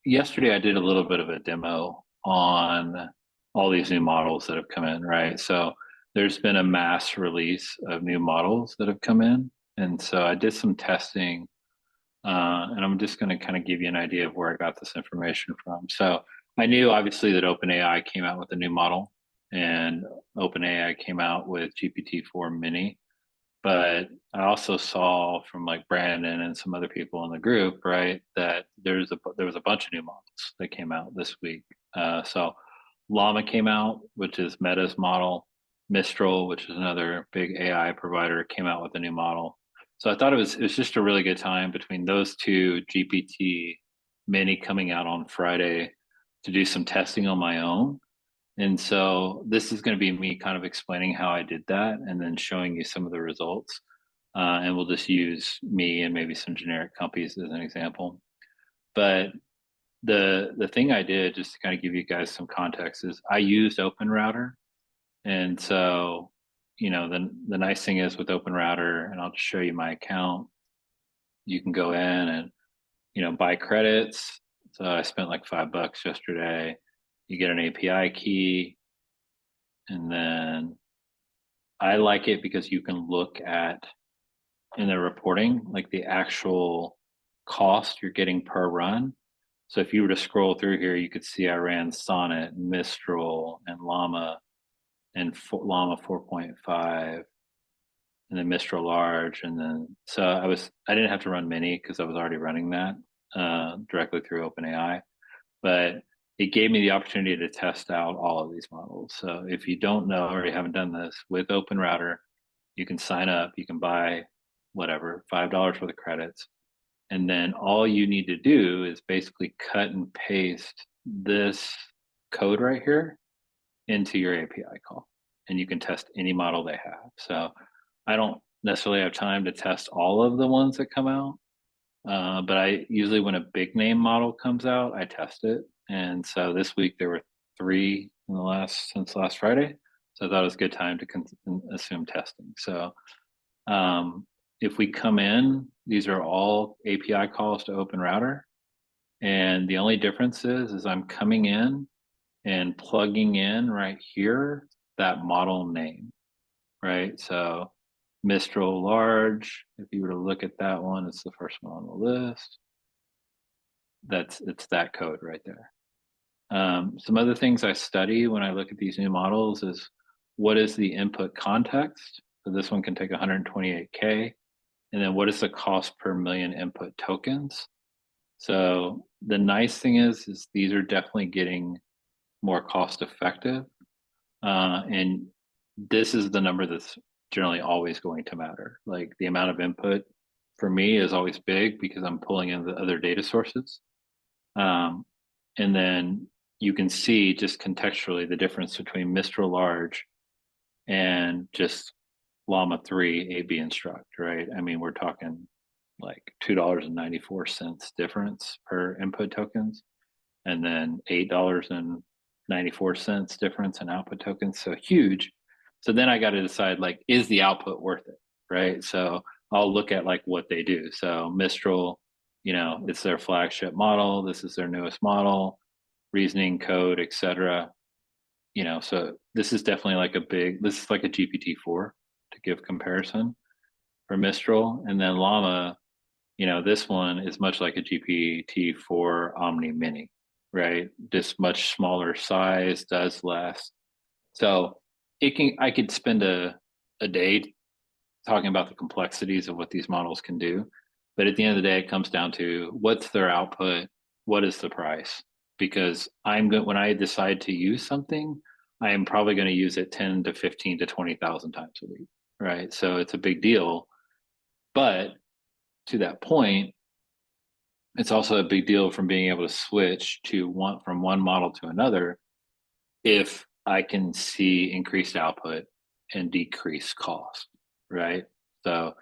Yesterday I did a little bit of a demo on all these new models that have come in, right? So there's been a mass release of new models that have come in. And so I did some testing, and I'm just going to kind of give you an idea of where I got this information from. So I knew obviously that OpenAI came out with a new model, and OpenAI came out with GPT-4 Mini. But I also saw from like Brandon and some other people in the group, right, that there was a bunch of new models that came out this week. So Llama came out, which is Meta's model. Mistral, which is another big AI provider, came out with a new model. So I thought it was just a really good time between those two, GPT Mini coming out on Friday, to do some testing on my own. And so this is going to be me kind of explaining how I did that and then showing you some of the results. And we'll just use me and maybe some generic companies as an example. But the thing I did, just to kind of give you guys some context, is I used OpenRouter. And so, the nice thing is with OpenRouter, and I'll just show you my account, you can go in and, buy credits. So I spent like $5 yesterday. You get an API key, and then I like it because you can look at in the reporting, like the actual cost you're getting per run. So if you were to scroll through here, you could see I ran Sonnet, Mistral, and Llama, and Llama 4.5, and then Mistral Large, and then so I didn't have to run Mini because I was already running that directly through OpenAI, but it gave me the opportunity to test out all of these models. So if you don't know or you haven't done this with OpenRouter, you can sign up, you can buy whatever, $5 worth of credits. And then all you need to do is basically cut and paste this code right here into your API call. And you can test any model they have. So I don't necessarily have time to test all of the ones that come out. But I usually, when a big name model comes out, I test it. And so this week there were three in the since last Friday. So I thought it was a good time to assume testing. So if we come in, these are all API calls to OpenRouter. And the only difference is I'm coming in and plugging in right here that model name, right? So Mistral Large, if you were to look at that one, it's the first one on the list. It's that code right there. Some other things I study when I look at these new models is what is the input context? So this one can take 128K. And then what is the cost per million input tokens? So the nice thing is these are definitely getting more cost effective. And this is the number that's generally always going to matter. Like the amount of input for me is always big because I'm pulling in the other data sources. Um, and then you can see just contextually the difference between Mistral Large and just Llama 3 AB Instruct, right? I mean, we're talking like $2.94 difference per input tokens, and then $8.94 difference in output tokens. So huge. So then I got to decide, like, is the output worth it, right? So I'll look at like what they do. So Mistral, it's their flagship model. This is their newest model, reasoning code, etc. So this is definitely like this is like a GPT-4 to give comparison for Mistral. And then Llama, this one is much like a GPT-4 Omni Mini, right? Just much smaller size, does less. So I could spend a day talking about the complexities of what these models can do. But at the end of the day, it comes down to what's their output, what is the price? Because when I decide to use something, I am probably going to use it 10 to 15 to 20,000 times a week, right? So it's a big deal. But to that point, it's also a big deal from being able to switch from one model to another if I can see increased output and decrease cost, right? So,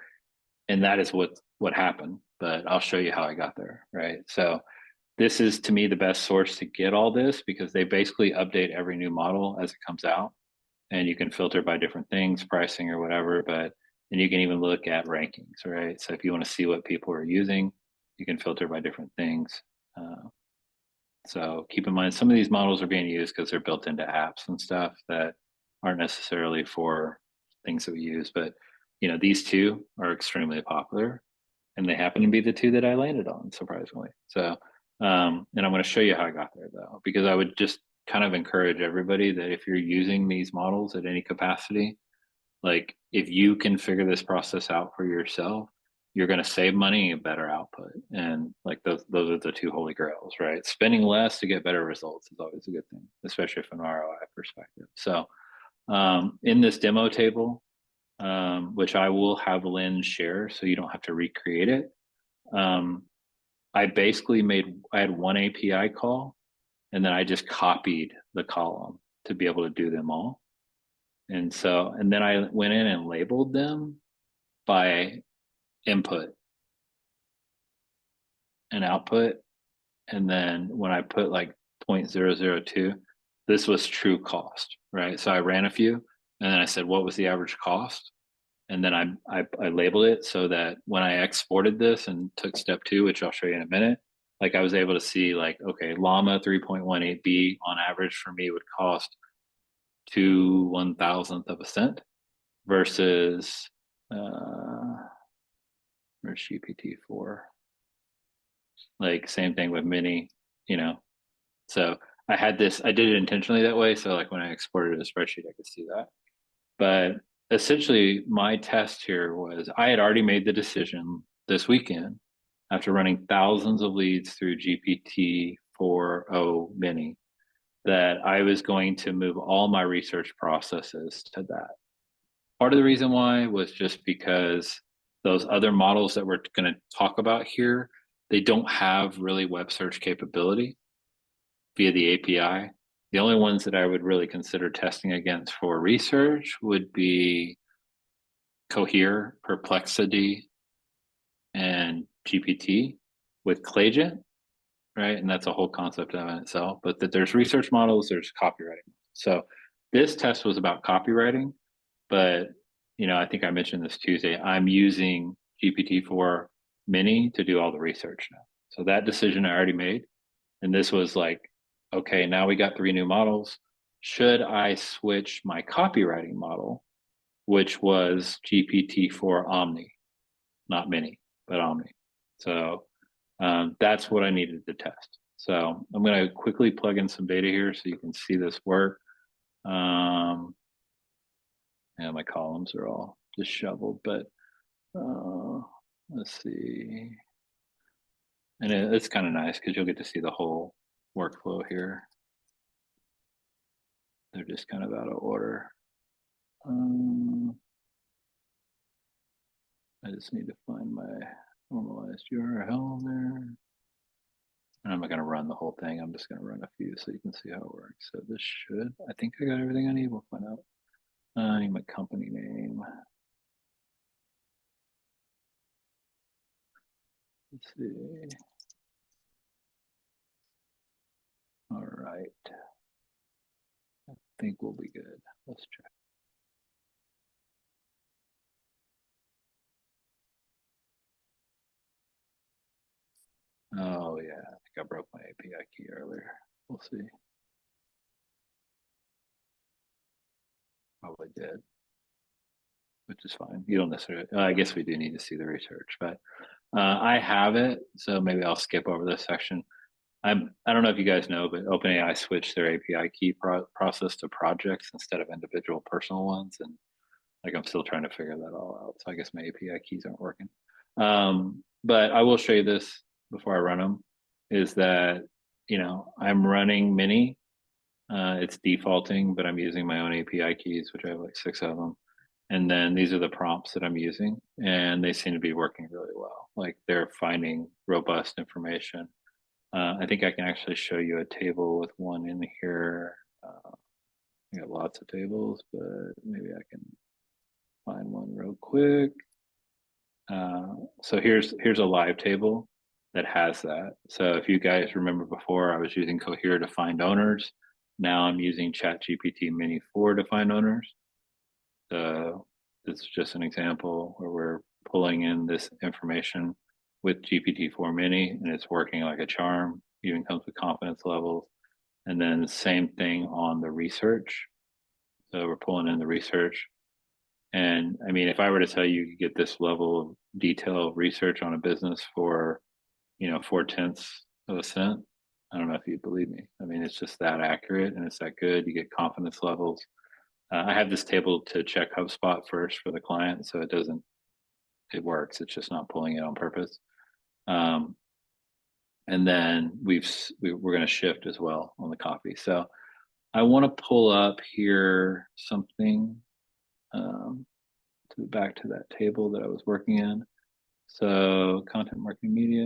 and that is what happened, but I'll show you how I got there, right? So this is to me the best source to get all this because they basically update every new model as it comes out, and you can filter by different things, pricing or whatever, but and you can even look at rankings, right? So if you want to see what people are using, you can filter by different things. So keep in mind, some of these models are being used because they're built into apps and stuff that aren't necessarily for things that we use. But these two are extremely popular, and they happen to be the two that I landed on, surprisingly. So, and I'm going to show you how I got there, though, because I would just kind of encourage everybody that if you're using these models at any capacity, like if you can figure this process out for yourself, you're going to save money and better output. And like those are the two holy grails, right? Spending less to get better results is always a good thing, especially from an ROI perspective. So in this demo table, which I will have Lynn share so you don't have to recreate it, I basically I had one API call, and then I just copied the column to be able to do them all. And then I went in and labeled them by input and output. And then when I put like 0.002, this was true cost, right? So I ran a few, and then I said, what was the average cost? And then I labeled it so that when I exported this and took step 2, which I'll show you in a minute, like I was able to see like, okay, Llama 3.18B on average for me would cost 2/1000th of a cent versus where's GPT-4? Like same thing with Mini, So I did it intentionally that way. So like when I exported a spreadsheet, I could see that. But essentially my test here was I had already made the decision this weekend after running thousands of leads through GPT-4 Mini that I was going to move all my research processes to that. Part of the reason why was just because those other models that we're going to talk about here, they don't have really web search capability via the API. The only ones that I would really consider testing against for research would be Cohere, Perplexity, and GPT with Claygent, right? And that's a whole concept in itself. But that there's research models, there's copywriting. So this test was about copywriting, but I think I mentioned this Tuesday. I'm using GPT-4 Mini to do all the research now. So that decision I already made, and this was like, okay, now we got 3 new models. Should I switch my copywriting model, which was GPT-4 Omni, not Mini, but Omni? So that's what I needed to test. So I'm going to quickly plug in some data here so you can see this work. Yeah, my columns are all disheveled, but let's see. And it's kind of nice because you'll get to see the whole workflow here. They're just kind of out of order. I just need to find my normalized URL there. And I'm not going to run the whole thing. I'm just going to run a few so you can see how it works. So this I think I got everything I need. We'll find out. I need my company name. Let's see. All right. I think we'll be good. Let's check. Oh yeah, I think I broke my API key earlier. We'll see. Probably did, which is fine. You don't necessarily, I guess we do need to see the research, but I have it. So maybe I'll skip over this section. I don't know if you guys know, but OpenAI switched their API key process to projects instead of individual personal ones. And like, I'm still trying to figure that all out. So I guess my API keys aren't working. But I will show you this before I run them, is that, I'm running Mini. It's defaulting, but I'm using my own API keys, which I have like 6 of them. And then these are the prompts that I'm using, and they seem to be working really well. Like they're finding robust information. I think I can actually show you a table with one in here. I got lots of tables, but maybe I can find one real quick. So here's a live table that has that. So if you guys remember before, I was using Cohere to find owners. Now I'm using ChatGPT Mini 4 to find owners. So this is just an example where we're pulling in this information with GPT-4 Mini, and it's working like a charm. even comes with confidence levels. And then the same thing on the research. So we're pulling in the research. And I mean, if I were to tell you get this level of detail research on a business for, 4/10 of a cent, I don't know if you'd believe me. I mean, it's just that accurate and it's that good. You get confidence levels. I have this table to check HubSpot first for the client, so it works. It's just not pulling it on purpose. Um, and then we're going to shift as well on the copy. So I want to pull up here something back to that table that I was working in. So content marketing media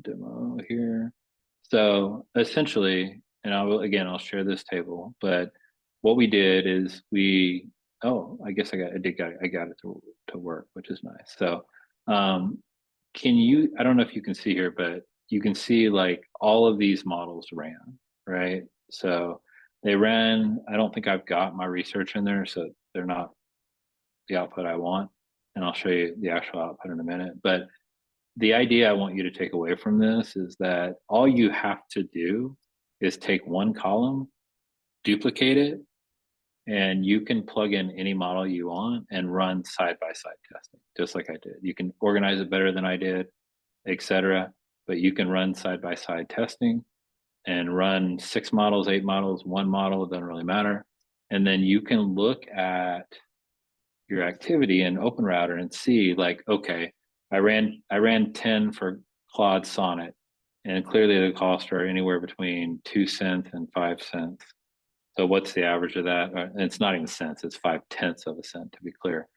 demo here. So essentially, and I'll share this table, but what we did is I guess I got it to work, which is nice. So I don't know if you can see here, but you can see like all of these models ran, right? So they ran, I don't think I've got my research in there, so they're not the output I want. And I'll show you the actual output in a minute. But the idea I want you to take away from this is that all you have to do is take one column, duplicate it, and you can plug in any model you want and run side-by-side testing, just like I did. You can organize it better than I did, etc. But you can run side-by-side testing and run 6 models, 8 models, 1 model, it doesn't really matter. And then you can look at your activity in OpenRouter and see like, okay, I ran 10 for Claude Sonnet, and clearly the costs are anywhere between 2 cents and 5 cents. So what's the average of that? And it's not even cents, it's 5/10 of a cent to be clear.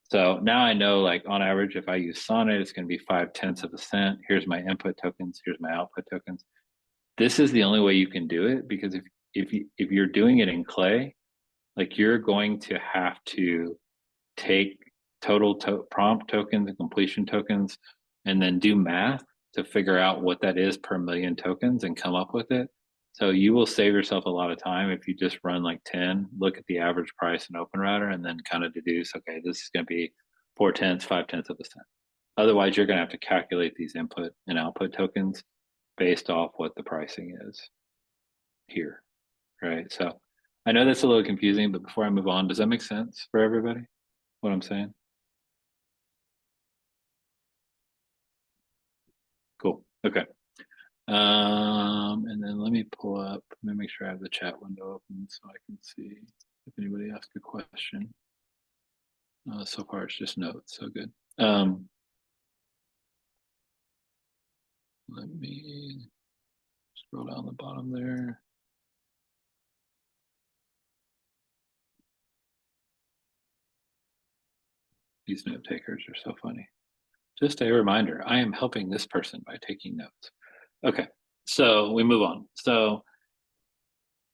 So now I know like on average, if I use Sonnet, it's going to be 5/10 of a cent. Here's my input tokens, here's my output tokens. This is the only way you can do it, because if you're doing it in Clay, like you're going to have to take total prompt tokens and completion tokens and then do math to figure out what that is per million tokens and come up with it. So you will save yourself a lot of time if you just run like 10, look at the average price in OpenRouter, and then kind of deduce, okay, this is going to be 4/10, 5/10 of a cent. Otherwise, you're going to have to calculate these input and output tokens based off what the pricing is here, right? So I know that's a little confusing, but before I move on, does that make sense for everybody, what I'm saying? Cool. Okay. And then let me make sure I have the chat window open so I can see if anybody asks a question. So far it's just notes, so good. Let me scroll down the bottom there. These note takers are so funny. Just a reminder, I am helping this person by taking notes. Okay, so we move on. So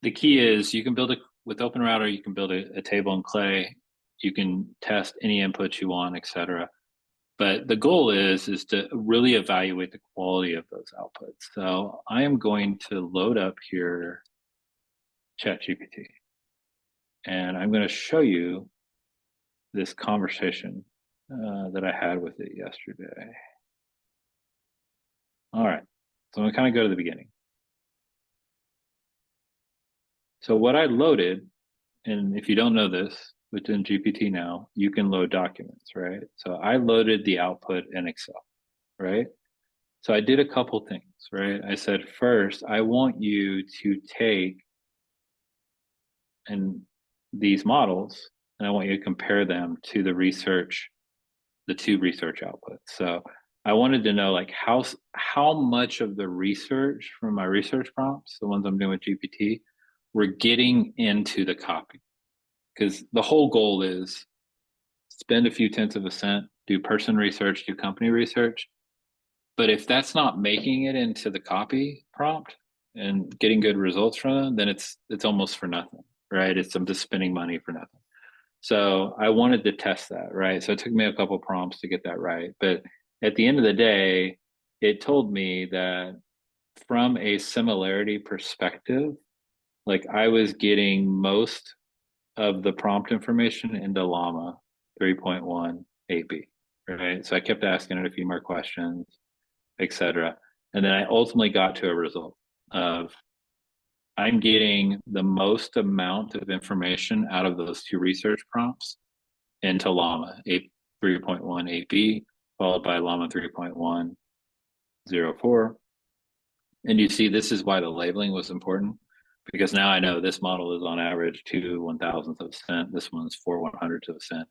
the key is you can build it with OpenRouter, you can build a table in Clay, you can test any inputs you want, etc. But the goal is to really evaluate the quality of those outputs. So I am going to load up here ChatGPT, and I'm going to show you this conversation that I had with it yesterday. All right, so I'm going to kind of go to the beginning. So what I loaded, and if you don't know this, within GPT now, you can load documents, right? So I loaded the output in Excel, right? So I did a couple things, right? I said, first, I want you to take these models, and I want you to compare them to the two research outputs. So I wanted to know like how much of the research from my research prompts, the ones I'm doing with GPT, were getting into the copy. Because the whole goal is spend a few tenths of a cent, do person research, do company research. But if that's not making it into the copy prompt and getting good results from them, then it's almost for nothing, right? I'm just spending money for nothing. So I wanted to test that, right? So it took me a couple prompts to get that right. But at the end of the day, it told me that from a similarity perspective, like I was getting most of the prompt information into Llama 3.1 AB, right? So I kept asking it a few more questions, etc. And then I ultimately got to a result of I'm getting the most amount of information out of those two research prompts into Llama 3.1 8B, followed by Llama 3.104. And you see, this is why the labeling was important, because now I know this model is on average 2/1000th of a cent. This one's 4/100th of a cent.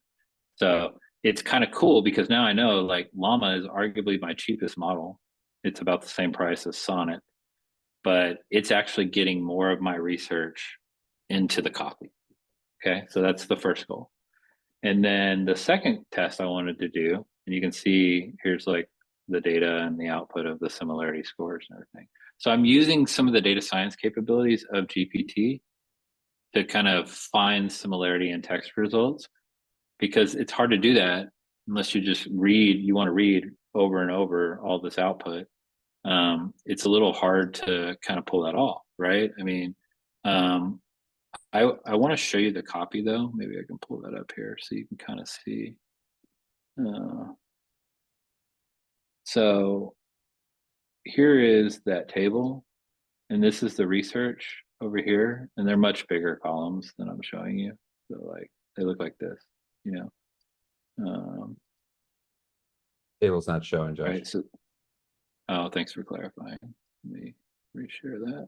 So it's kind of cool because now I know like Llama is arguably my cheapest model. It's about the same price as Sonnet, but it's actually getting more of my research into the copy. Okay, so that's the first goal. And then the second test I wanted to do, and you can see here's like the data and the output of the similarity scores and everything. So I'm using some of the data science capabilities of GPT to kind of find similarity in text results, because it's hard to do that unless you just read, you want to read over and over all this output. It's a little hard to kind of pull that off, right? I mean, I want to show you the copy though. Maybe I can pull that up here so you can kind of see. So here is that table, and this is the research over here, and they're much bigger columns than I'm showing you. So like they look like this, you know. Table's not showing, Josh. Right. So, oh, thanks for clarifying. Let me reshare that.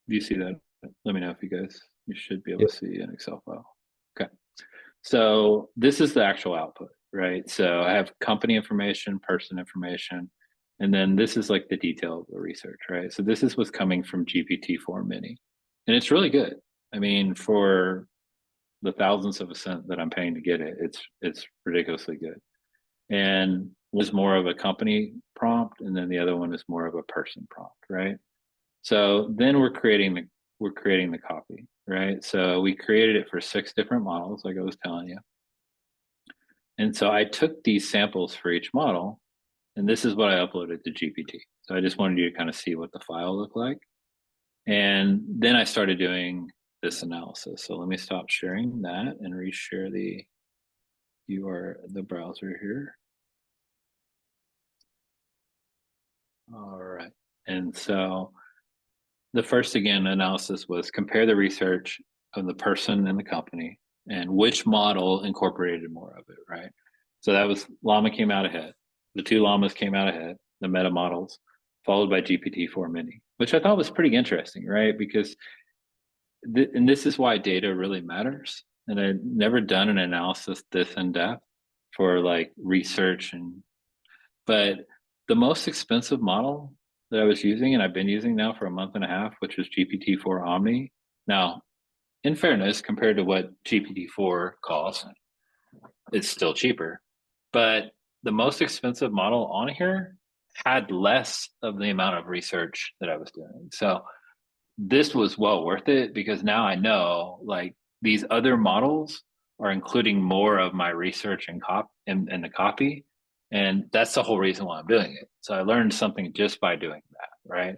Do you see that? Let me know if you should be able to see an Excel file. Okay. So this is the actual output, right? So I have company information, person information, and then this is like the detail of the research, right? So this is what's coming from GPT-4 Mini. And it's really good. I mean, for the thousands of a cent that I'm paying to get it, it's ridiculously good. And one is more of a company prompt, and then the other one is more of a person prompt, right? So then we're creating the copy, right? So we created it for 6 different models, like I was telling you. And so I took these samples for each model, and this is what I uploaded to GPT. So I just wanted you to kind of see what the file looked like. And then I started doing this analysis. So let me stop sharing that and reshare the the browser here. All right. And so the first, again, analysis was compare the research of the person and the company and which model incorporated more of it, right? So that was Llama came out ahead. The 2 Llamas came out ahead, the meta models, followed by GPT-4 Mini, which I thought was pretty interesting, right? Because, and this is why data really matters. And I'd never done an analysis this in depth for like research but the most expensive model that I was using, and I've been using now for a month and a half, which was GPT-4 Omni. Now, in fairness, compared to what GPT-4 costs, it's still cheaper. But the most expensive model on here had less of the amount of research that I was doing. So this was well worth it because now I know like these other models are including more of my research and in the copy. And that's the whole reason why I'm doing it. So I learned something just by doing that, right?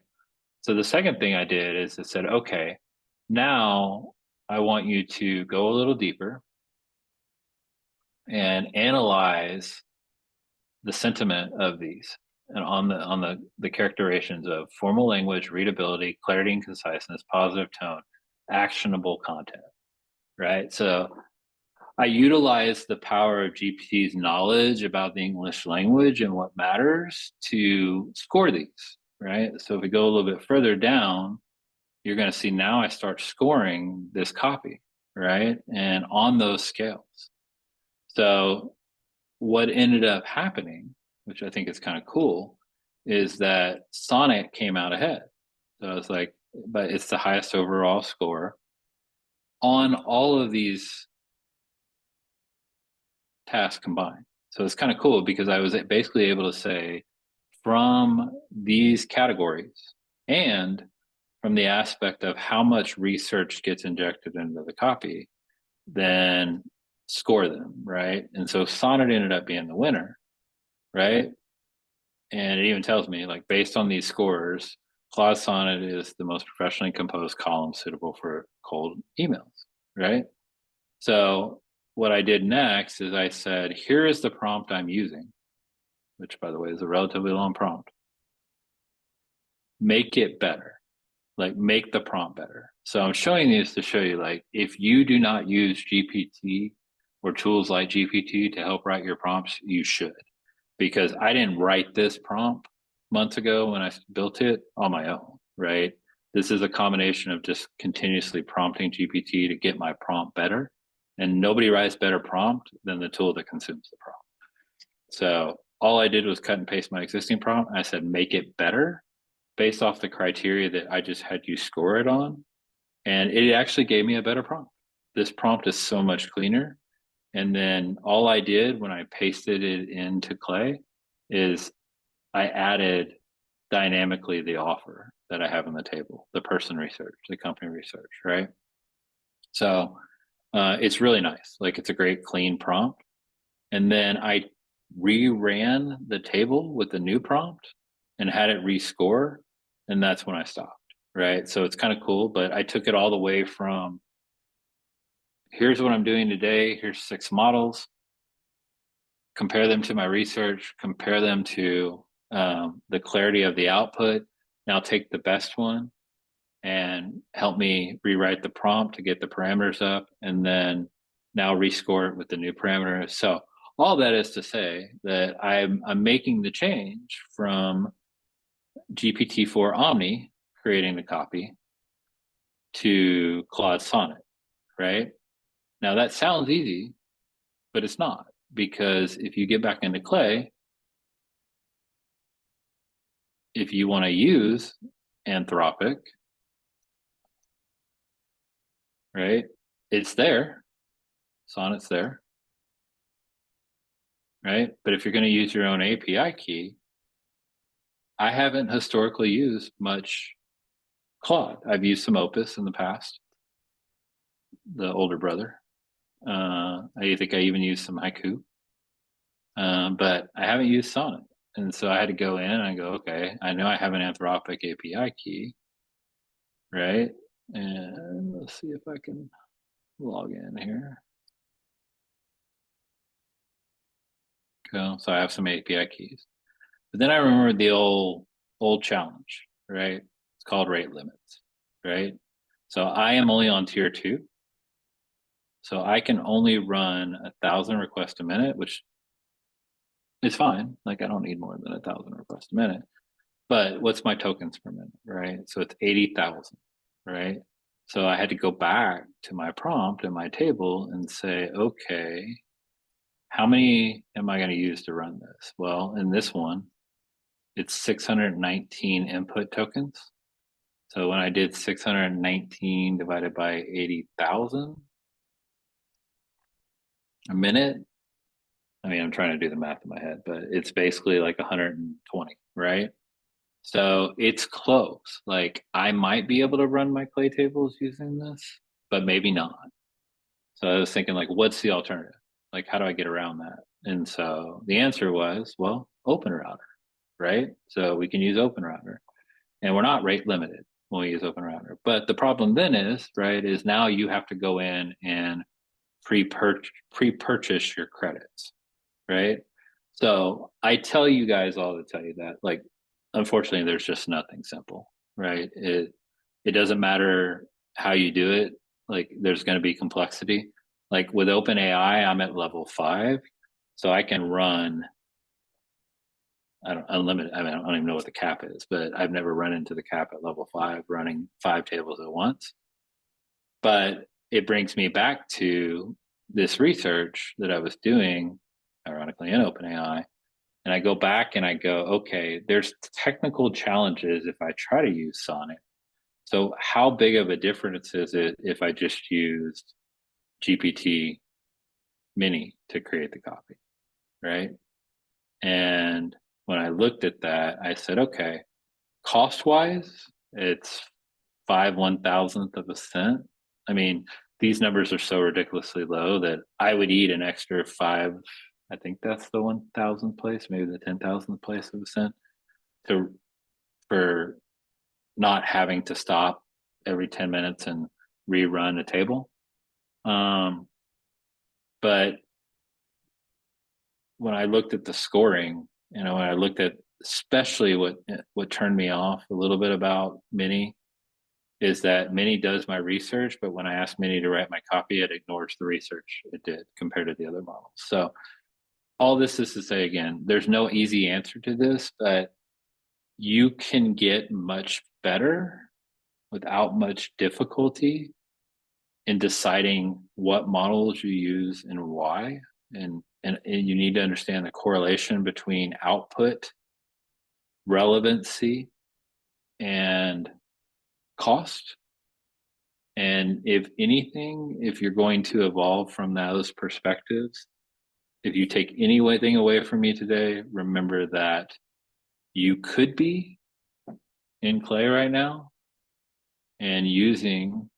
So the second thing I did is I said, okay, now I want you to go a little deeper and analyze the sentiment of these and on the characterizations of formal language, readability, clarity and conciseness, positive tone, actionable content, right? So I utilize the power of GPT's knowledge about the English language and what matters to score these, right? So if we go a little bit further down, you're going to see now I start scoring this copy, right? And on those scales. So what ended up happening, which I think is kind of cool, is that Sonnet came out ahead. So I was like, but it's the highest overall score on all of these tasks combined. So it's kind of cool because I was basically able to say from these categories and from the aspect of how much research gets injected into the copy, then score them, right? And so Sonnet ended up being the winner, right? And it even tells me like based on these scores, Claude Sonnet is the most professionally composed column suitable for cold emails, right? So what I did next is I said, here is the prompt I'm using, which by the way is a relatively long prompt. Make it better, like make the prompt better. So I'm showing these to show you, like, if you do not use GPT or tools like GPT to help write your prompts, you should, because I didn't write this prompt months ago when I built it on my own, right? This is a combination of just continuously prompting GPT to get my prompt better. And nobody writes better prompt than the tool that consumes the prompt. So all I did was cut and paste my existing prompt. I said, make it better based off the criteria that I just had you score it on. And it actually gave me a better prompt. This prompt is so much cleaner. And then all I did when I pasted it into Clay is I added dynamically the offer that I have on the table, the person research, the company research, right? So it's really nice. Like, it's a great clean prompt. And then I reran the table with the new prompt and had it rescore. And that's when I stopped, right? So it's kind of cool, but I took it all the way from, here's what I'm doing today. Here's 6 models. Compare them to my research, compare them to the clarity of the output. Now take the best one and help me rewrite the prompt to get the parameters up, and then now rescore it with the new parameters. So all that is to say that I'm making the change from GPT-4 Omni creating the copy to Claude Sonnet, right? Now that sounds easy, but it's not, because if you get back into Clay, if you want to use Anthropic, right, it's there. Sonnet's there, right? But if you're going to use your own API key, I haven't historically used much Claude. I've used some Opus in the past, the older brother. I think I even used some Haiku, but I haven't used Sonnet. And so I had to go in and I go, okay, I know I have an Anthropic API key, right? And let's see if I can log in here. Cool. So I have some API keys. But then I remember the old challenge, right? It's called rate limits, right? So I am only on tier 2. So I can only run 1,000 requests a minute, which is fine. Like, I don't need more than 1,000 requests a minute. But what's my tokens per minute, right? So it's 80,000, right? So I had to go back to my prompt in my table and say, okay, how many am I going to use to run this? Well, in this one, it's 619 input tokens. So when I did 619 divided by 80,000 a minute, I mean, I'm trying to do the math in my head, but it's basically like 120, right? So it's close. Like, I might be able to run my clay tables using this, but maybe not. So I was thinking, like, what's the alternative? Like, how do I get around that? And so the answer was, well, OpenRouter, right? So we can use OpenRouter, and we're not rate limited when we use OpenRouter. But the problem then is, right, is now you have to go in and pre-purchase your credits, right? So I tell you guys all to tell you that, like, unfortunately, there's just nothing simple, right? It doesn't matter how you do it. Like, there's going to be complexity. Like with OpenAI, I'm at level 5, so I can run, I don't unlimited. I mean, I don't even know what the cap is, but I've never run into the cap at level 5 running 5 tables at once. But it brings me back to this research that I was doing, ironically, in OpenAI. And I go back and I go, okay, there's technical challenges if I try to use Sonnet. So how big of a difference is it if I just used GPT Mini to create the copy, right? And when I looked at that, I said, okay, cost wise, it's 5/1000th of a cent. I mean, these numbers are so ridiculously low that I would eat an extra 5. I think that's the 1,000th place, maybe the 10,000th place of a cent to for not having to stop every 10 minutes and rerun a table. But when I looked at the scoring, when I looked at especially what turned me off a little bit about Mini is that Mini does my research, but when I ask Mini to write my copy, it ignores the research it did compared to the other models. So all this is to say, again, there's no easy answer to this, but you can get much better without much difficulty in deciding what models you use and why. And you need to understand the correlation between output, relevancy, and cost. And if anything, if you're going to evolve from those perspectives, if you take anything away from me today, remember that you could be in Clay right now and using,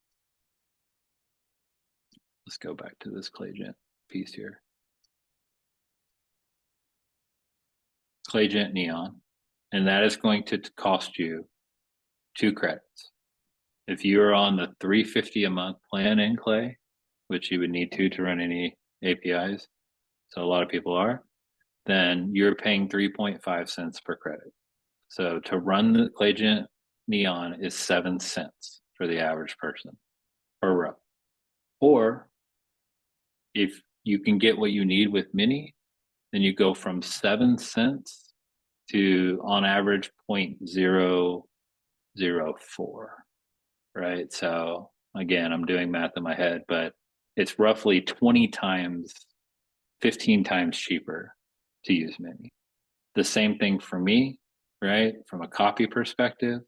let's go back to this ClayGent piece here. ClayGent Neon, and that is going to cost you 2 credits. If you are on the $350 a month plan in Clay, which you would need to run any APIs, so a lot of people are, then you're paying 3.5 cents per credit. So to run the ClayGent Neon is 7 cents for the average person per row. Or if you can get what you need with Mini, then you go from 7 cents to on average 0.004, right? So again, I'm doing math in my head, but it's roughly 20 times, 15 times cheaper to use Mini. The same thing for me, right? From a copy perspective,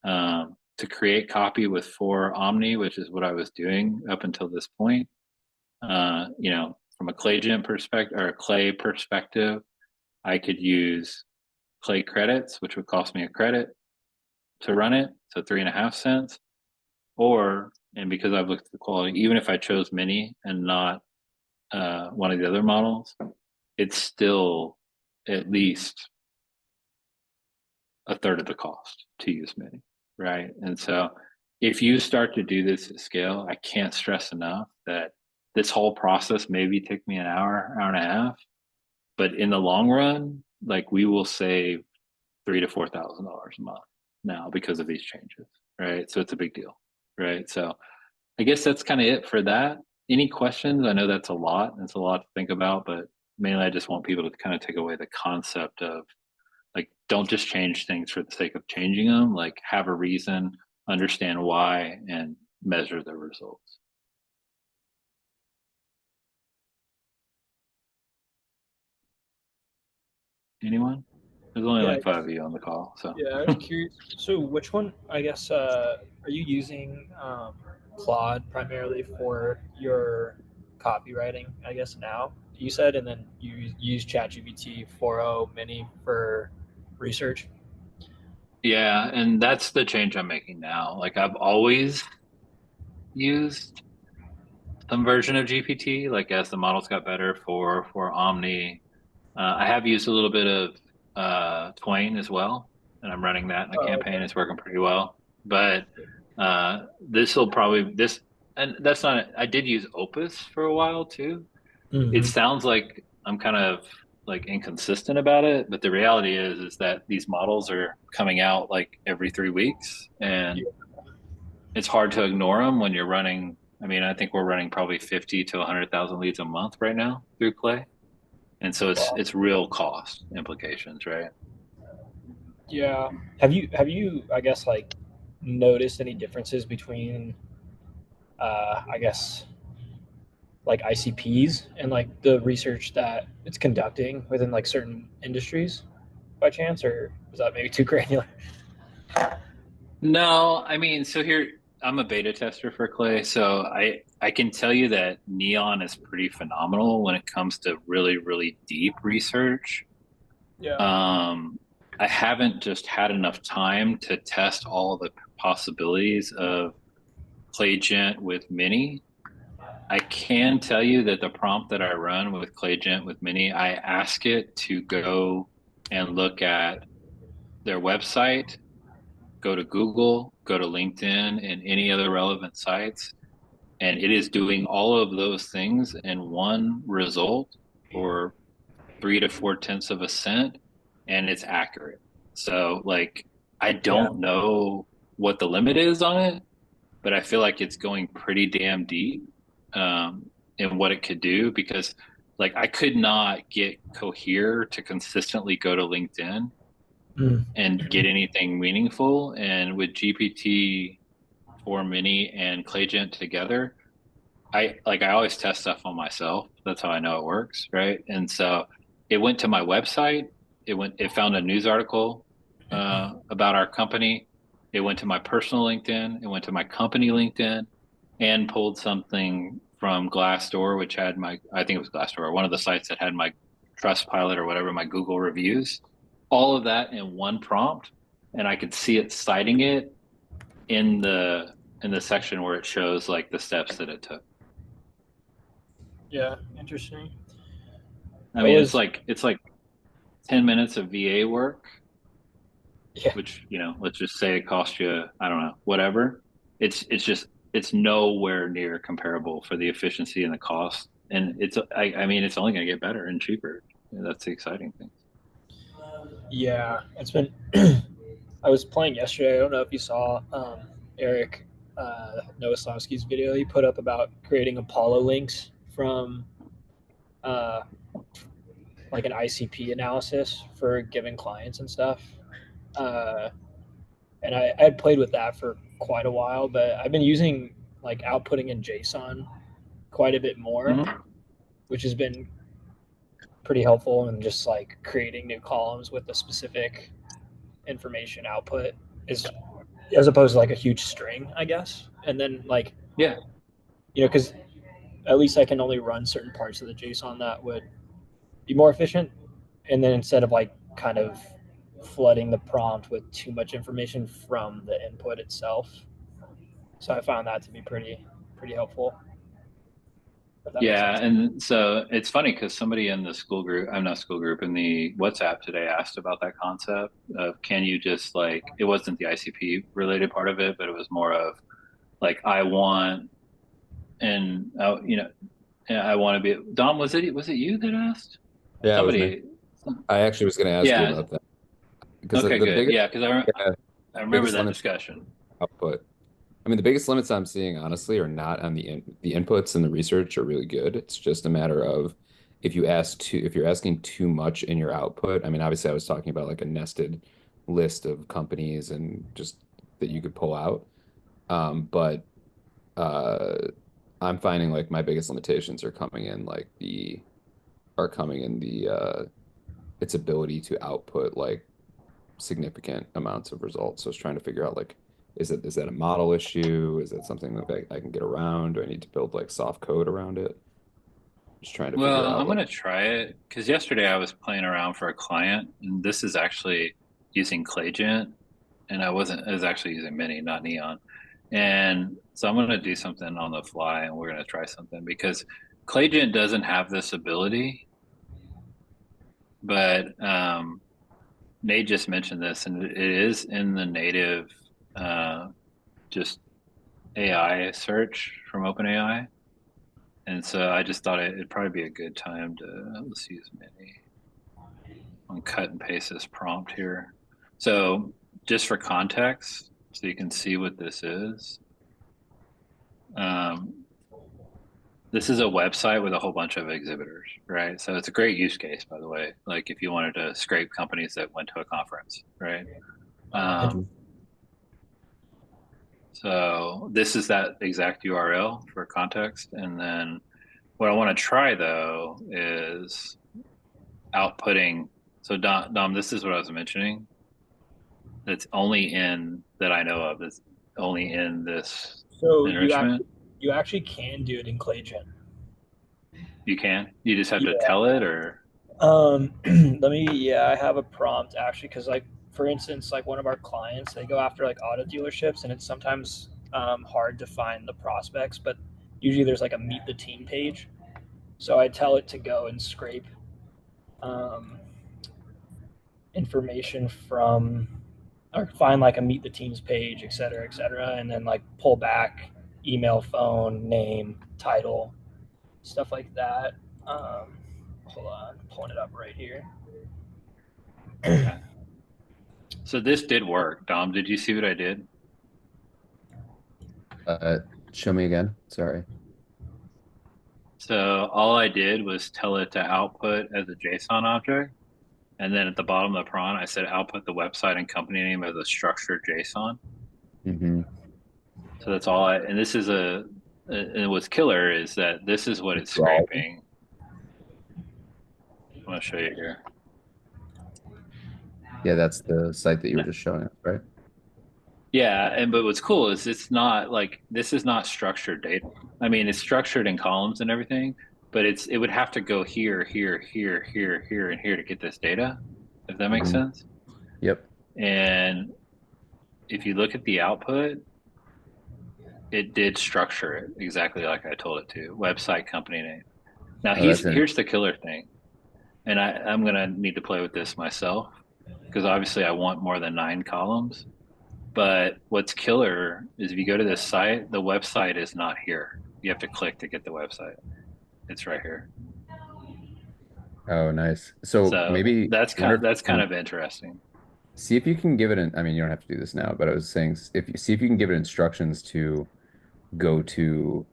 to create copy with 4 Omni, which is what I was doing up until this point, from a ClayGent perspective or a Clay perspective, I could use Clay credits, which would cost me a credit to run it, so 3.5 cents. And because I've looked at the quality, even if I chose Mini and not one of the other models, it's still at least a third of the cost to use Mini, right? And so if you start to do this at scale, I can't stress enough that this whole process maybe take me an hour, hour and a half, but in the long run, like we will save $3,000 to $4,000 a month now because of these changes, right? So it's a big deal, right? So I guess that's kind of it for that. Any questions? I know that's a lot. It's a lot to think about, but mainly I just want people to kind of take away the concept of like, don't just change things for the sake of changing them. Like, have a reason, understand why, and measure the results. Anyone? There's only Yeah, like 5 of you on the call, so. yeah. I was curious. So, which one? I guess are you using Claude primarily for your copywriting? I guess now you said, and then you use ChatGPT 4.0 Mini for research. Yeah, and that's the change I'm making now. Like I've always used some version of GPT, like as the models got better for Omni. I have used a little bit of Twain as well, and I'm running that in a Oh, campaign. It's working pretty well. But this will probably this, and that's not. I did use Opus for a while too. It mm-hmm. sounds like I'm kind of like inconsistent about it, but the reality is that these models are coming out like every 3 weeks, and Yeah. it's hard to ignore them when you're running. I mean, I think we're running probably 50 to 100,000 leads a month right now through Clay, and so Wow. it's real cost implications, right? Yeah. Have you I guess like noticed any differences between I guess like ICPs and like the research that it's conducting within like certain industries by chance, or is that maybe too granular? No, I mean, so here I'm a beta tester for Clay, so I can tell you that Neon is pretty phenomenal when it comes to really, really deep research. Yeah. Um, I haven't just had enough time to test all the possibilities of ClayGent with Mini. I can tell you that the prompt that I run with ClayGent with Mini, I ask it to go and look at their website go to Google, go to LinkedIn, and any other relevant sites, and it is doing all of those things in one result for 3 to 4 tenths of a cent, and it's accurate. So like, I Yeah. don't know what the limit is on it, but I feel like it's going pretty damn deep in what it could do, because like I could not get Cohere to consistently go to LinkedIn Mm. and get anything meaningful. And with GPT-4 Mini and ClayGent together, I always test stuff on myself. That's how I know it works, right? And so it went to my website. It found a news article about our company. It went to my personal LinkedIn. It went to my company LinkedIn, and pulled something from Glassdoor, which had I think it was Glassdoor, one of the sites that had my Trustpilot or whatever, my Google reviews, all of that in one prompt. And I could see it citing it in the section where it shows like the steps that it took. Yeah, interesting. I I mean, was, it's like 10 minutes of VA work, yeah, which, let's just say it cost you, I don't know, whatever. It's nowhere near comparable for the efficiency and the cost. And I mean, it's only going to get better and cheaper. That's the exciting thing. yeah, it's been, I was playing yesterday. I don't know if you saw Eric Nowoslavsky's video he put up about creating Apollo links from uh, like an ICP analysis for given clients and stuff. Uh, and I had played with that for quite a while, but I've been using like outputting in JSON quite a bit more, Mm-hmm. which has been pretty helpful in just like creating new columns with the specific information output is as opposed to like a huge string, I guess. And then like, Yeah. because at least I can only run certain parts of the JSON that would be more efficient. And then instead of like kind of flooding the prompt with too much information from the input itself. So I found that to be pretty helpful. If that makes Yeah, sense. and so it's funny because somebody in the school group, I'm not school group, in the WhatsApp today asked about that concept of, can you just like, it wasn't the ICP related part of it, but it was more of like, I want, and I want to be, Dom, was it you that asked? Yeah, it was me. Somebody, I actually was going to ask you yeah. about that because Okay, the good. biggest, Yeah, because yeah, I remember biggest that limits discussion. output. I mean, the biggest limits I'm seeing, honestly, are not on the inputs, and the research are really good. It's just a matter of if you're asking too much in your output. I mean, obviously, I was talking about like a nested list of companies and just that you could pull out. But uh, I'm finding like my biggest limitations are coming in the its ability to output like significant amounts of results. So I was trying to figure out like, is that a model issue? Is that something that I can get around? Do I need to build like soft code around it? Just trying to figure Well, out I'm like, gonna try it because yesterday I was playing around for a client, and this is actually using ClayGent, and I was actually using Mini, not Neon. And so I'm gonna do something on the fly, and we're gonna try something because ClayGent doesn't have this ability, but Nate just mentioned this, and it is in the native uh, just AI search from OpenAI. And so I just thought it'd probably be a good time to let's use Mini. On cut and paste this prompt here. So just for context, so you can see what this is. Um, this is a website with a whole bunch of exhibitors, right? So it's a great use case, by the way. Like if you wanted to scrape companies that went to a conference, right? Um, so this is that exact URL for context. And then what I want to try though is outputting. So Dom, this is what I was mentioning. That's only in that I know of. That's only in this So enrichment. you actually can do it in ClayGen. You can. You just have to Yeah. tell it, or Yeah, I have a prompt actually because like for instance, like one of our clients, they go after like auto dealerships, and it's sometimes hard to find the prospects, but usually there's like a meet the team page. So I tell it to go and scrape um, information from. or find like a meet the teams page, et cetera, and then like pull back email, phone, name, title, stuff like that. Um, Hold on, I'm pulling it up right here. Okay. So this did work. Dom, did you see what I did? Uh, Show me again. Sorry. So all I did was tell it to output as a JSON object. And then at the bottom of the prompt, I said output the website and company name as a structured JSON. Mm-hmm. So that's all and this is and what's killer is that this is what it's Raw. scraping. I want to show you here. Yeah, that's the site that you were just showing us, right? Yeah, but what's cool is it's not like this is not structured data. I mean, it's structured in columns and everything, but it would have to go here, here, here, here, here, and here to get this data, if that makes Mm-hmm. sense. Yep. And if you look at the output, it did structure it exactly like I told it to. Website, company name. Now Oh, that's here's the killer thing, and I'm gonna need to play with this myself because obviously I want more than 9 columns. But what's killer is if you go to this site, the website is not here. You have to click to get the website. It's right here. Oh, nice. So So maybe I wonder if that's you kind can of interesting. see if you can give it an, I mean, you don't have to do this now, but I was saying if you see if you can give it instructions to go to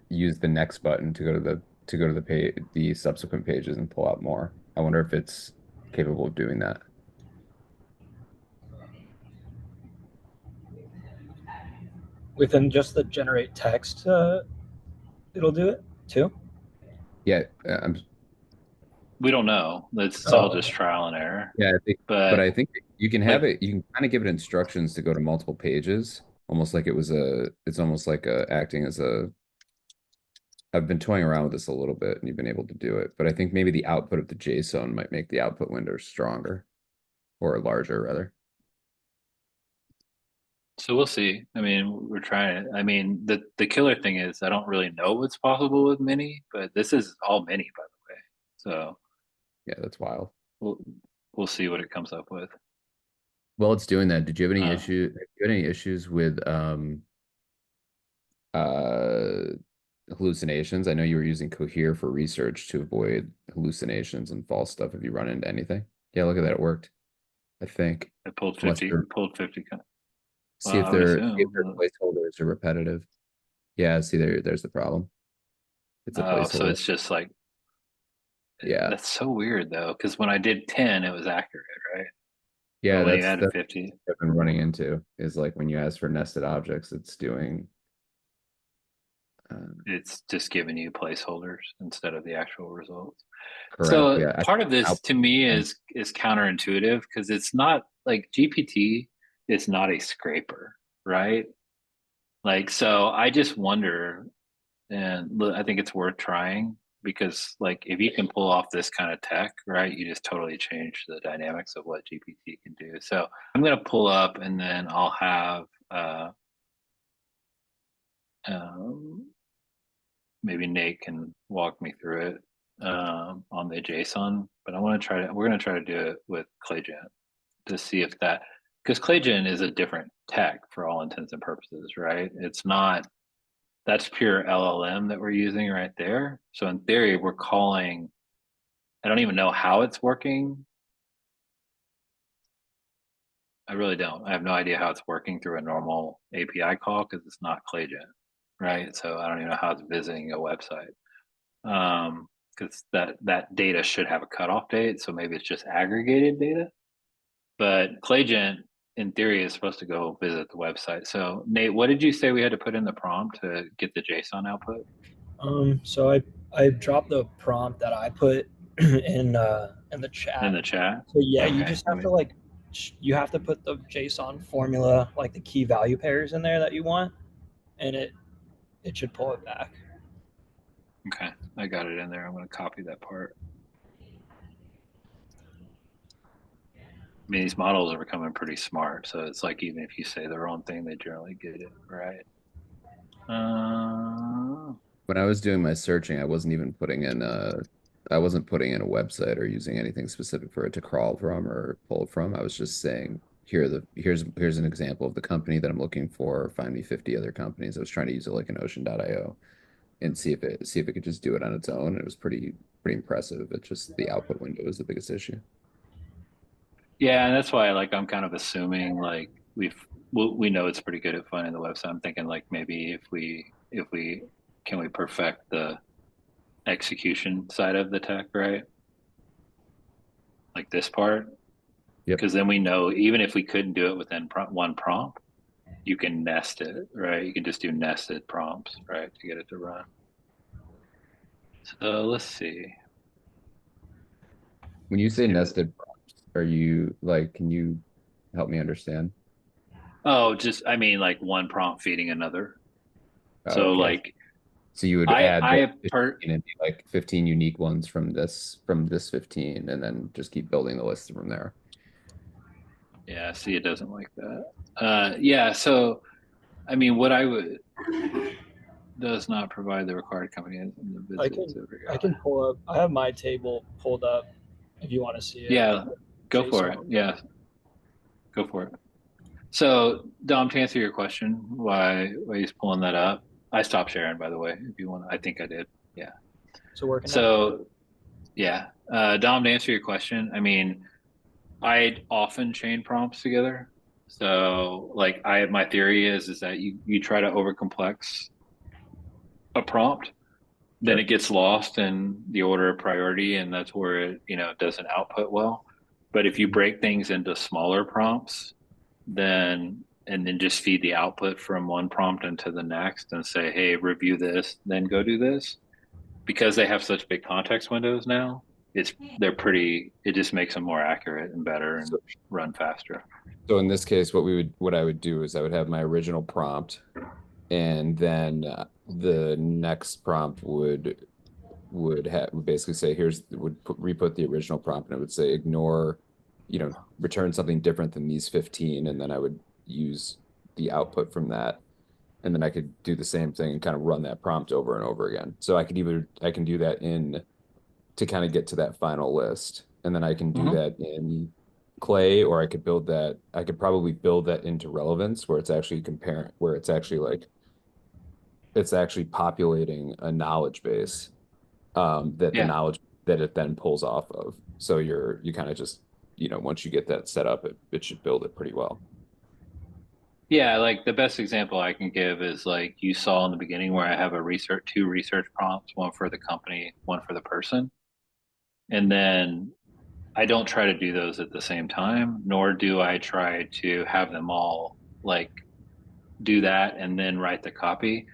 use the next button to go to the page, the subsequent pages and pull out more. I wonder if it's capable of doing that. Within just the generate text, it'll do it too. Yeah, We don't know. It's all Oh, just trial and error. yeah, but But I think you can have like, it. You can kind of give it instructions to go to multiple pages, almost like it's almost like acting as a. I've been toying around with this a little bit, and you've been able to do it, but I think maybe the output of the JSON might make the output window stronger or larger, rather. so we'll see. I mean, we're trying. I mean, the killer thing is I don't really know what's possible with Mini, but this is all Mini, by the way. So Yeah, that's wild. we'll we'll see what it comes up with. Well, it's doing that. Did you have any Uh, issue? Have you had any issues with uh hallucinations? I know you were using Cohere for research to avoid hallucinations and false stuff. Have you run into anything? Yeah, look at that. It worked, I think. it pulled Unless 50, they're pulled 50. see Well, if I would their assume. placeholders are repetitive. Yeah, see there's the problem. It's a Oh, so placeholder. it's just like Yeah. that's so weird though, because when I did 10, it was accurate, right? But Yeah, when you that's added that's 50, what I've been running into is like when you ask for nested objects, it's doing it's just giving you placeholders instead of the actual results. correct. So Yeah. part of this Output. to me is counterintuitive because it's not like GPT is not a scraper, right? Like so I just wonder and I think it's worth trying because like if you can pull off this kind of tech, right, you just totally change the dynamics of what GPT can do. So I'm gonna pull up and then I'll have um, maybe Nate can walk me through it on the JSON, but we're gonna try to do it with ClayGen to see if that because ClayGen is a different tech for all intents and purposes, right? It's not that's pure LLM that we're using right there. So in theory, we're calling I don't even know how it's working. I really don't. I have no idea how it's working through a normal API call because it's not ClayGen, right? So I don't even know how it's visiting a website. Because that data should have a cutoff date, so maybe it's just aggregated data. But ClayGen, in theory, is supposed to go visit the website. So Nate, what did you say we had to put in the prompt to get the JSON output So I dropped the prompt that I put in the in chat. the chat? So yeah, you Okay, just have to like you have to put the JSON formula, like the key value pairs in there that you want, and it should pull it back. okay, I got it in there. I'm going to copy that part. I mean, these models are becoming pretty smart, so it's like even if you say the wrong thing, they generally get it right. When I was doing my searching, I wasn't putting in a website or using anything specific for it to crawl from or pull from. I was just saying here's an example of the company that I'm looking for. Find me 50 other companies. I was trying to use it like an Ocean.io and see if it could just do it on its own. It was pretty impressive. It's just the output window is the biggest issue. Yeah, and that's why like I'm kind of assuming like we know it's pretty good at finding the website. I'm thinking like maybe if we can we perfect the execution side of the tech, right? Like this part, Yep. because then we know even if we couldn't do it within one prompt, you can nest it, right? You can just do nested prompts, right, to get it to run. So let's see. When you Let's say see. nested prompts, are you like, can you help me understand? Oh, just I mean like one prompt feeding another. Oh, So okay. like So you would I add those I per 15 and be like 15 unique ones from this 15 and then just keep building the list from there. yeah, see it doesn't like that. Yeah, so I mean what I would does not provide the required company and the I visits. can There we I go. can pull up. I have my table pulled up if you want to see it. Yeah, go for it. JSON. Yeah, go for it. So, Dom, to answer your question, why he's pulling that up? I stopped sharing, by the way. If you want, I think I did. Yeah. So working now. So, yeah, Dom, to answer your question, I mean, I often chain prompts together. So, like, my theory is that you try to overcomplex a prompt, then Sure. it gets lost in the order of priority, and that's where it doesn't output well. But if you break things into smaller prompts, then just feed the output from one prompt into the next and say, hey, review this, then go do this. Because they have such big context windows now, it just makes them more accurate and better and So, run faster. so in this case, what I would do is I would have my original prompt, and then the next prompt would basically say re-put the original prompt, and it would say ignore, return something different than these 15, and then I would use the output from that, and then I could do the same thing and kind of run that prompt over and over again. So I can do that in to kind of get to that final list, and then I can do Hmm. that in Clay, or I could probably build that into relevance where it's actually comparing, where it's actually populating a knowledge base that the Yeah. knowledge that it then pulls off of. So you kind of just, once you get that set up, it should build it pretty well. Yeah, like the best example I can give is like you saw in the beginning where I have two research prompts, one for the company, one for the person. And then I don't try to do those at the same time, nor do I try to have them all like do that and then write the copy.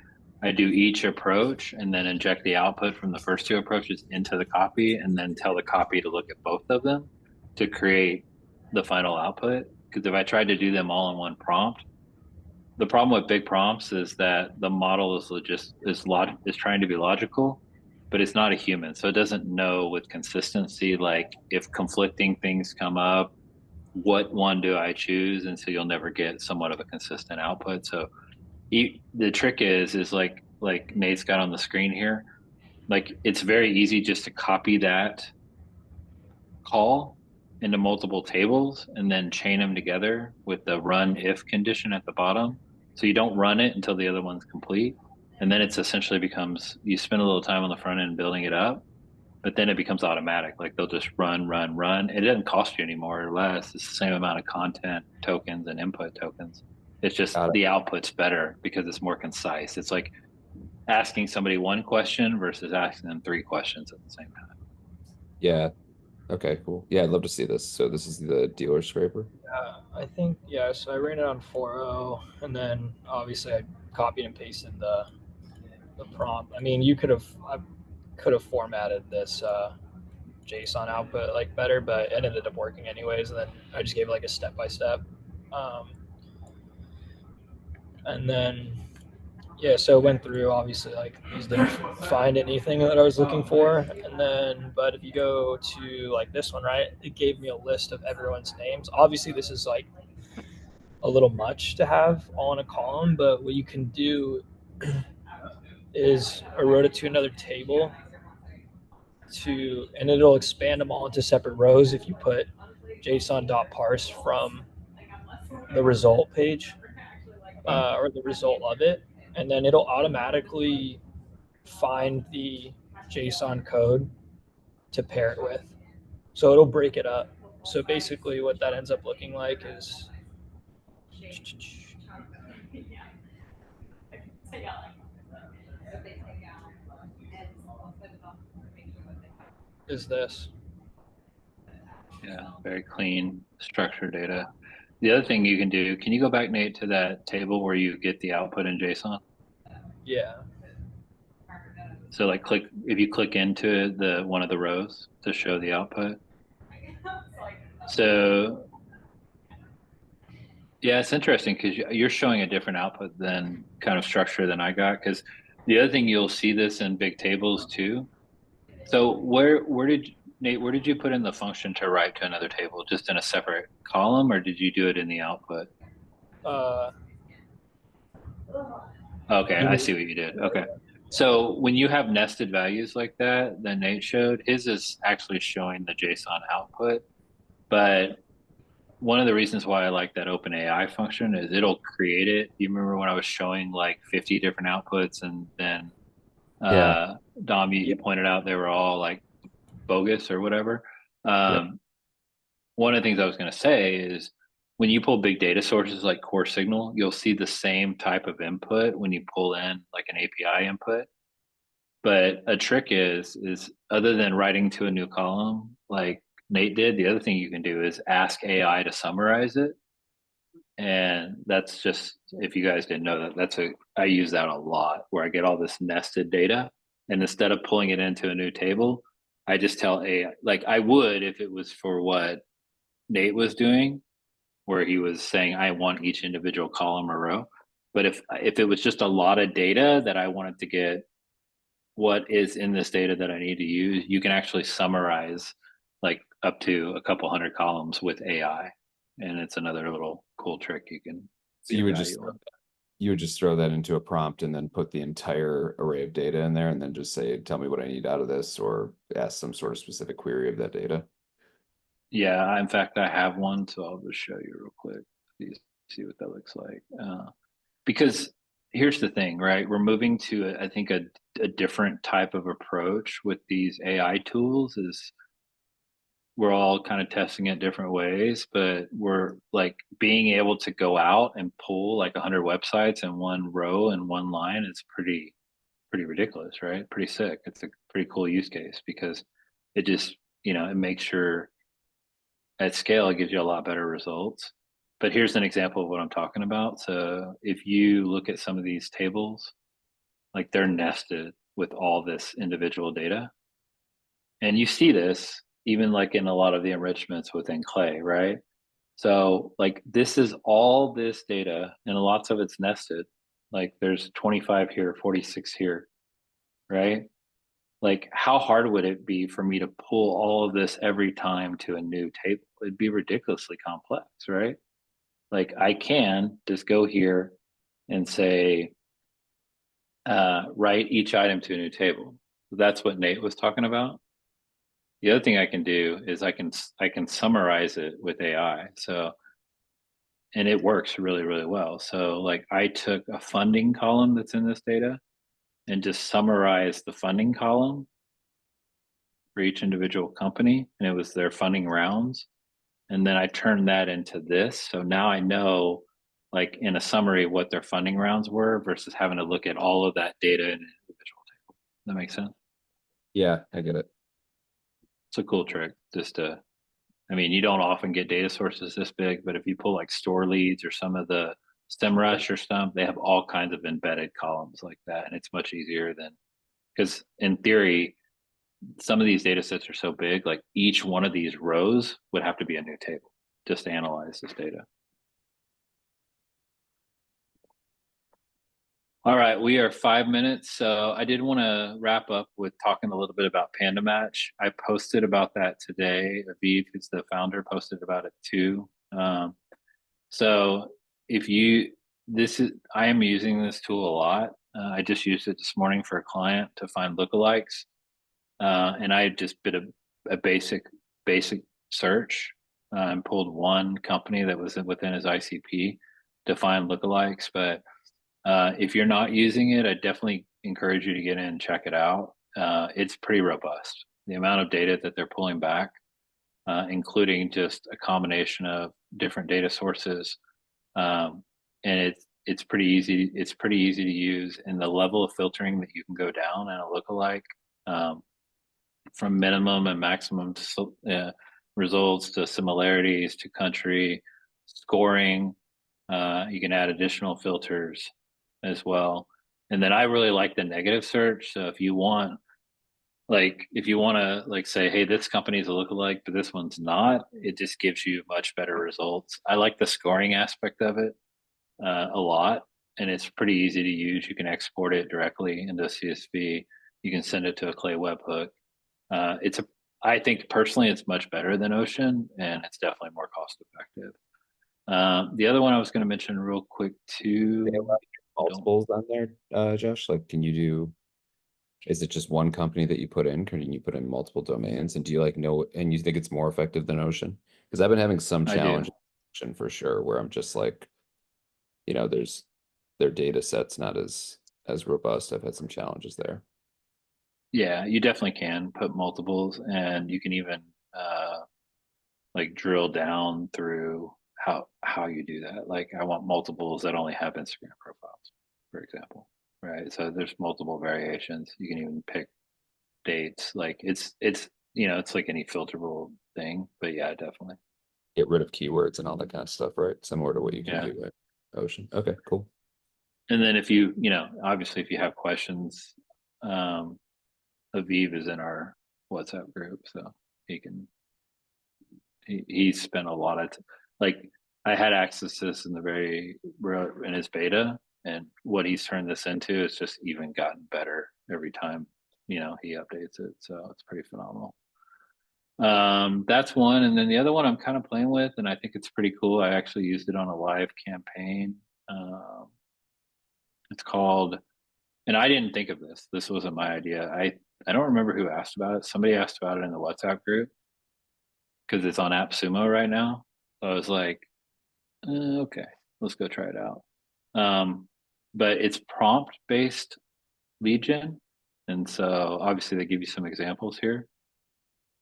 I do each approach and then inject the output from the first two approaches into the copy and then tell the copy to look at both of them to create the final output. Because if I tried to do them all in one prompt, the problem with big prompts is that the model is trying to be logical, but it's not a human, so it doesn't know with consistency like if conflicting things come up, what one do I choose, and so you'll never get somewhat of a consistent output. So the trick is like Nate's got on the screen here. Like it's very easy just to copy that call into multiple tables and then chain them together with the run if condition at the bottom. So you don't run it until the other one's complete. And then it's essentially becomes you spend a little time on the front end building it up, but then it becomes automatic. Like they'll just run, run, run. It doesn't cost you any more or less. It's the same amount of content tokens and input tokens. It's just Got it. the output's better because it's more concise. It's like asking somebody one question versus asking them three questions at the same time. Yeah. Okay, cool. Yeah, I'd love to see this. So this is the dealer scraper. I think yeah. So I ran it on 4.0, and then obviously I copied and pasted the prompt. I mean, I could have formatted this JSON output like better, but it ended up working anyways. And then I just gave like a step by step, and then yeah. So it went through obviously like these didn't find anything that I was looking for, and then but if you go to like this one, right, it gave me a list of everyone's names. Obviously, this is like a little much to have all in a column, but what you can do is I wrote it to another table and it'll expand them all into separate rows if you put json.parse from the result page or the result of it, and then it'll automatically find the JSON code to pair it with. So it'll break it up. So basically, what that ends up looking like is this. Yeah, very clean, structured data. The other thing you can do, can you go back, Nate, to that table where you get the output in JSON? Yeah. So like if you click into the one of the rows to show the output. So yeah, it's interesting because you're showing a different output than kind of structure than I got. Because the other thing you'll see this in big tables too. So where did Nate, where did you put in the function to write to another table? Just in a separate column, or did you do it in the output? Uh, Okay, you I mean, see what you did. Okay. So when you have nested values like that Nate showed, his is actually showing the JSON output. But one of the reasons why I like that OpenAI function is it'll create it. You remember when I was showing like 50 different outputs and then Yeah. Dom, you yeah. pointed out they were all like bogus or whatever. Yep. Um, one of the things I was going to say is when you pull big data sources like Core Signal, you'll see the same type of input when you pull in like an API input. But a trick is other than writing to a new column like Nate did, the other thing you can do is ask AI to summarize it. And that's just, if you guys didn't know that, I use that a lot where I get all this nested data. And instead of pulling it into a new table, I just tell AI, like I would if it was for what Nate was doing, where he was saying, I want each individual column or row. But if it was just a lot of data that I wanted to get what is in this data that I need to use, you can actually summarize like up to a couple hundred columns with AI. And it's another little cool trick you can So get you would just value on. throw that into a prompt and then put the entire array of data in there and then just say, tell me what I need out of this, or ask some sort of specific query of that data. Yeah, in fact, I have one, so I'll just show you real quick. See what that looks like. Because here's the thing, right? We're moving to, I think, a different type of approach with these AI tools. Is we're all kind of testing it different ways, but we're like being able to go out and pull like 100 websites in one row and one line is pretty ridiculous, right? Pretty sick. It's a pretty cool use case because it just, it makes sure at scale it gives you a lot better results. But here's an example of what I'm talking about. So if you look at some of these tables, like they're nested with all this individual data. And you see this even like in a lot of the enrichments within Clay, right? So like this is all this data and lots of it's nested. Like there's 25 here, 46 here, right? Like how hard would it be for me to pull all of this every time to a new table? It'd be ridiculously complex, right? Like I can just go here and say, write each item to a new table. That's what Nate was talking about. The other thing I can do is I can summarize it with AI. So and it works really, really well. So like I took a funding column that's in this data and just summarized the funding column for each individual company, and it was their funding rounds. And then I turned that into this. So now I know like in a summary what their funding rounds were versus having to look at all of that data in an individual table. That makes sense. Yeah, I get it. It's a cool trick just to, I mean, you don't often get data sources this big, but if you pull like store leads or some of the SEMrush or stuff, they have all kinds of embedded columns like that. And it's much easier than, because in theory, some of these data sets are so big, like each one of these rows would have to be a new table just to analyze this data. All right, we are 5 minutes. So I did want to wrap up with talking a little bit about Panda Match. I posted about that today. Aviv, who's the founder, posted about it too. So if you, I am using this tool a lot. I just used it this morning for a client to find lookalikes. And I just did a basic search and pulled one company that was within his ICP to find lookalikes. But if you're not using it, I definitely encourage you to get in and check it out. It's pretty robust. The amount of data that they're pulling back, including just a combination of different data sources, and it's pretty easy. It's pretty easy to use, and the level of filtering that you can go down in a lookalike, from minimum and maximum to, results to similarities to country scoring. You can add additional filters as well. And then I really like the negative search. So if you want to like say, hey, this company is a lookalike, but this one's not, it just gives you much better results. I like the scoring aspect of it a lot, and it's pretty easy to use. You can export it directly into CSV. You can send it to a Clay webhook. I think personally it's much better than Ocean, and it's definitely more cost effective. The other one I was going to mention real quick too. They allow multiples on there, Josh? Like, is it just one company that you put in? Can you put in multiple domains? And do you like know, and you think it's more effective than Ocean? Because I've been having some I do. challenges with Ocean for sure, where I'm just like, there's their data set's not as robust. I've had some challenges there. Yeah, you definitely can put multiples, and you can even like drill down through how you do that. Like I want multiples that only have Instagram profiles, for example, right? So there's multiple variations. You can even pick dates. Like it's like any filterable thing. But yeah, definitely. Get rid of keywords and all that kind of stuff, right? Similar to what you can Yeah. do at Ocean. Okay, cool. And then if obviously if you have questions, um, Aviv is in our WhatsApp group, so he spent a lot of like I had access to this in his beta, and what he's turned this into is just even gotten better every time he updates it. So it's pretty phenomenal. That's one, and then the other one I'm kind of playing with, and I think it's pretty cool. I actually used it on a live campaign. It's called, and I didn't think of this. This wasn't my idea. I don't remember who asked about it. Somebody asked about it in the WhatsApp group because it's on AppSumo right now. So I was like, okay, let's go try it out. But it's prompt based lead gen. And so obviously they give you some examples here.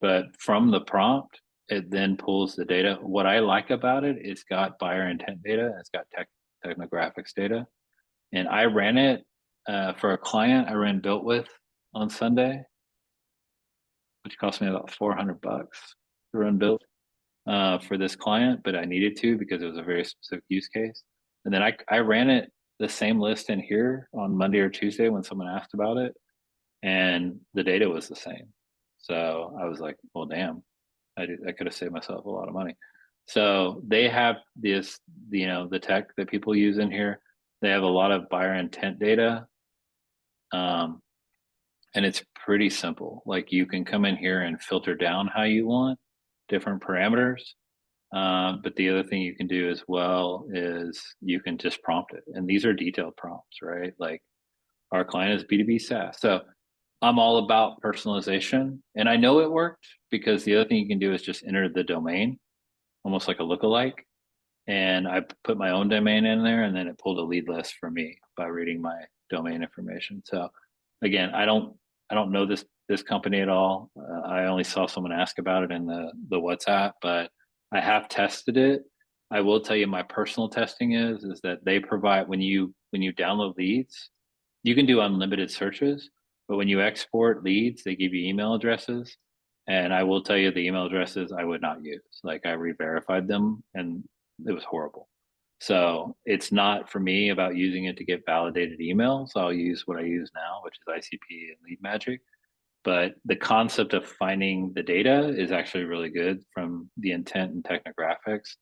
But from the prompt, it then pulls the data. What I like about it, it's got buyer intent data, it's got technographics data. And I ran it for a client I ran Built With on Sunday, which cost me about $400 to run Built for this client, but I needed to because it was a very specific use case. And then I ran it the same list in here on Monday or Tuesday when someone asked about it, and the data was the same. So I was like, well, damn, I could have saved myself a lot of money. So they have this, the tech that people use in here. They have a lot of buyer intent data. And it's pretty simple. Like you can come in here and filter down how you want different parameters. But the other thing you can do as well is you can just prompt it. And these are detailed prompts, right? Like our client is B2B SaaS. So I'm all about personalization. And I know it worked because the other thing you can do is just enter the domain, almost like a lookalike. And I put my own domain in there, and then it pulled a lead list for me by reading my domain information. So again, I don't know this company at all. I only saw someone ask about it in the WhatsApp, but I have tested it. I will tell you my personal testing is that they provide when you download leads, you can do unlimited searches, but when you export leads, they give you email addresses. And I will tell you the email addresses I would not use. Like I re-verified them and it was horrible. So it's not for me about using it to get validated emails. I'll use what I use now, which is ICP and Lead Magic. But the concept of finding the data is actually really good from the intent and technographics,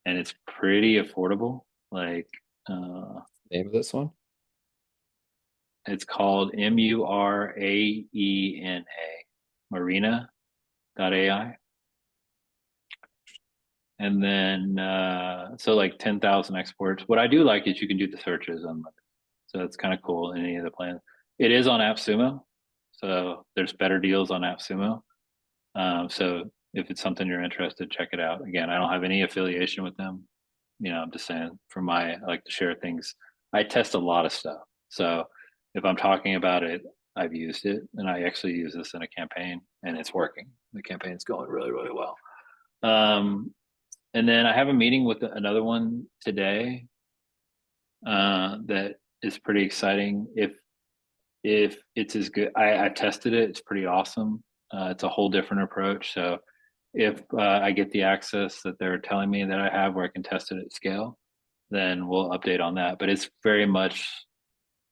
and it's pretty affordable. Like Name of this one? it's called Muraena, Marina.ai. And then so like 10,000 exports. What I do like is you can do the searches unlimited. So it's kind of cool in any of the plans. It is on AppSumo. So there's better deals on AppSumo. So if it's something you're interested, check it out. Again, I don't have any affiliation with them. I'm just saying I like to share things. I test a lot of stuff. So if I'm talking about it, I've used it, and I actually use this in a campaign and it's working. The campaign's going really, really well. And then I have a meeting with another one today that is pretty exciting. If it's as good, I've tested it. It's pretty awesome. It's a whole different approach. So if I get the access that they're telling me that I have where I can test it at scale, then we'll update on that. But it's very much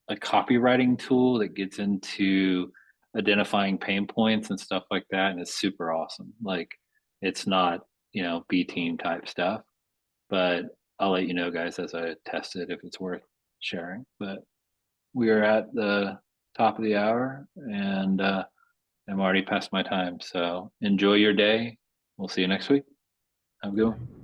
a copywriting tool that gets into identifying pain points and stuff like that. And it's super awesome. Like it's not, B team type stuff, but I'll let you know, guys, as I test it if it's worth sharing. But we are at the top of the hour, and I'm already past my time. So enjoy your day. We'll see you next week. Have a good one.